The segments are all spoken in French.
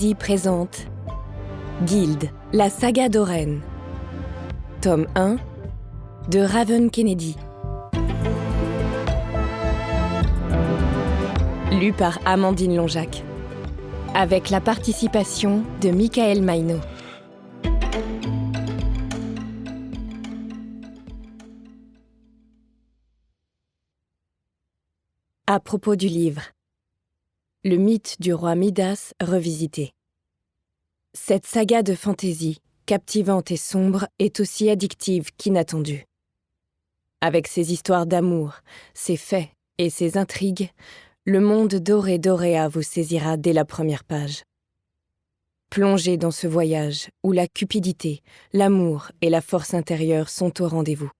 Fantasy présente Guild, la saga d'Oren. Tome 1 de Raven Kennedy. Lu par Amandine Lonjac. Avec la participation de Michael Maino. À propos du livre. Le mythe du roi Midas revisité. Cette saga de fantaisie, captivante et sombre, est aussi addictive qu'inattendue. Avec ses histoires d'amour, ses faits et ses intrigues, le monde doré d'Auréa vous saisira dès la première page. Plongez dans ce voyage où la cupidité, l'amour et la force intérieure sont au rendez-vous.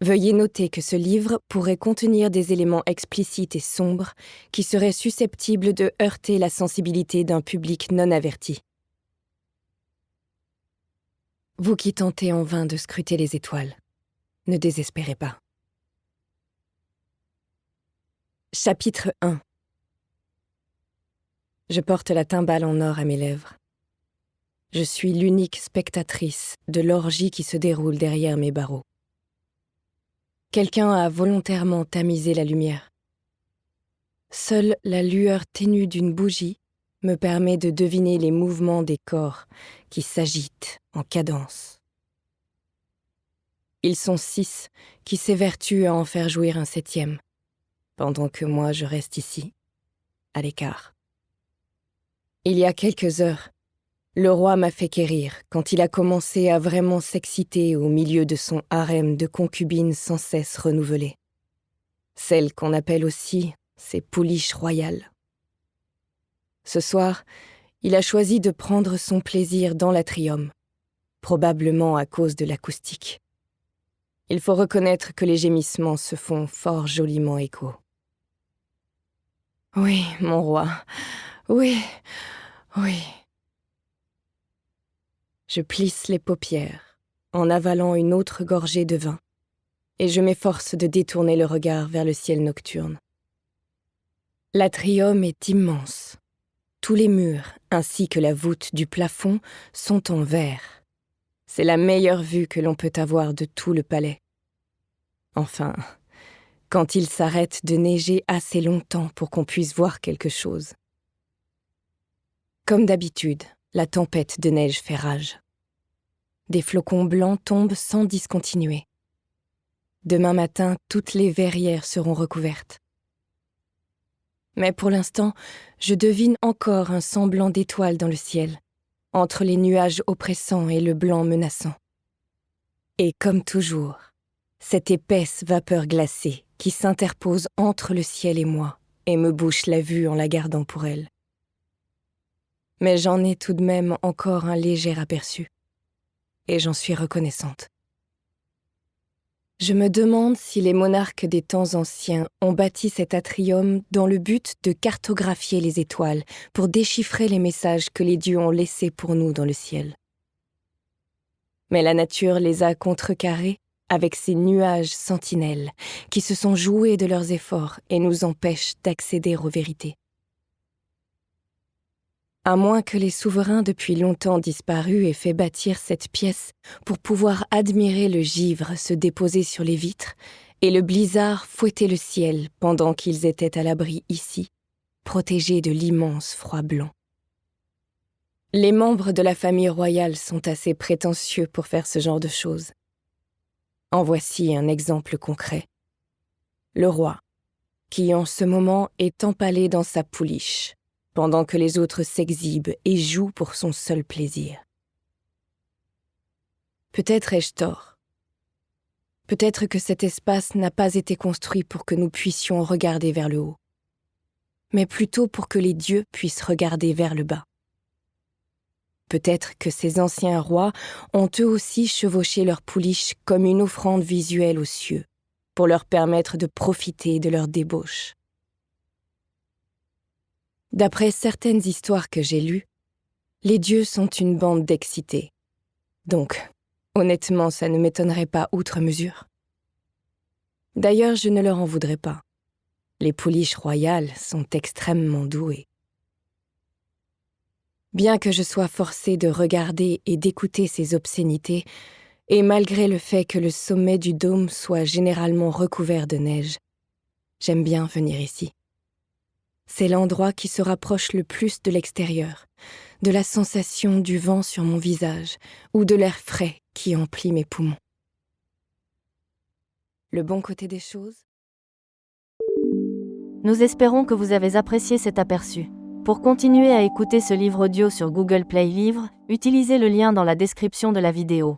Veuillez noter que ce livre pourrait contenir des éléments explicites et sombres qui seraient susceptibles de heurter la sensibilité d'un public non averti. Vous qui tentez en vain de scruter les étoiles, ne désespérez pas. Chapitre 1. Je porte la timbale en or à mes lèvres. Je suis l'unique spectatrice de l'orgie qui se déroule derrière mes barreaux. Quelqu'un a volontairement tamisé la lumière. Seule la lueur ténue d'une bougie me permet de deviner les mouvements des corps qui s'agitent en cadence. Ils sont 6 qui s'évertuent à en faire jouir un 7e, pendant que moi je reste ici, à l'écart. Il y a quelques heures, le roi m'a fait quérir quand il a commencé à vraiment s'exciter au milieu de son harem de concubines sans cesse renouvelées. Celles qu'on appelle aussi ses pouliches royales. Ce soir, il a choisi de prendre son plaisir dans l'atrium, probablement à cause de l'acoustique. Il faut reconnaître que les gémissements se font fort joliment écho. Oui, mon roi, oui, oui. Je plisse les paupières, en avalant une autre gorgée de vin, et je m'efforce de détourner le regard vers le ciel nocturne. L'atrium est immense. Tous les murs, ainsi que la voûte du plafond, sont en verre. C'est la meilleure vue que l'on peut avoir de tout le palais. Enfin, quand il s'arrête de neiger assez longtemps pour qu'on puisse voir quelque chose. Comme d'habitude, la tempête de neige fait rage. Des flocons blancs tombent sans discontinuer. Demain matin, toutes les verrières seront recouvertes. Mais pour l'instant, je devine encore un semblant d'étoile dans le ciel, entre les nuages oppressants et le blanc menaçant. Et comme toujours, cette épaisse vapeur glacée qui s'interpose entre le ciel et moi et me bouche la vue en la gardant pour elle. Mais j'en ai tout de même encore un léger aperçu. Et j'en suis reconnaissante. Je me demande si les monarques des temps anciens ont bâti cet atrium dans le but de cartographier les étoiles pour déchiffrer les messages que les dieux ont laissés pour nous dans le ciel. Mais la nature les a contrecarrés avec ces nuages sentinelles qui se sont joués de leurs efforts et nous empêchent d'accéder aux vérités. À moins que les souverains depuis longtemps disparus aient fait bâtir cette pièce pour pouvoir admirer le givre se déposer sur les vitres et le blizzard fouetter le ciel pendant qu'ils étaient à l'abri ici, protégés de l'immense froid blanc. Les membres de la famille royale sont assez prétentieux pour faire ce genre de choses. En voici un exemple concret. Le roi, qui en ce moment est empalé dans sa pouliche, pendant que les autres s'exhibent et jouent pour son seul plaisir. Peut-être ai-je tort. Peut-être que cet espace n'a pas été construit pour que nous puissions regarder vers le haut, mais plutôt pour que les dieux puissent regarder vers le bas. Peut-être que ces anciens rois ont eux aussi chevauché leur pouliche comme une offrande visuelle aux cieux, pour leur permettre de profiter de leur débauche. D'après certaines histoires que j'ai lues, les dieux sont une bande d'excités. Donc, honnêtement, ça ne m'étonnerait pas outre mesure. D'ailleurs, je ne leur en voudrais pas. Les pouliches royales sont extrêmement douées. Bien que je sois forcée de regarder et d'écouter ces obscénités, et malgré le fait que le sommet du dôme soit généralement recouvert de neige, j'aime bien venir ici. C'est l'endroit qui se rapproche le plus de l'extérieur, de la sensation du vent sur mon visage ou de l'air frais qui emplit mes poumons. Le bon côté des choses? Nous espérons que vous avez apprécié cet aperçu. Pour continuer à écouter ce livre audio sur Google Play Livres, utilisez le lien dans la description de la vidéo.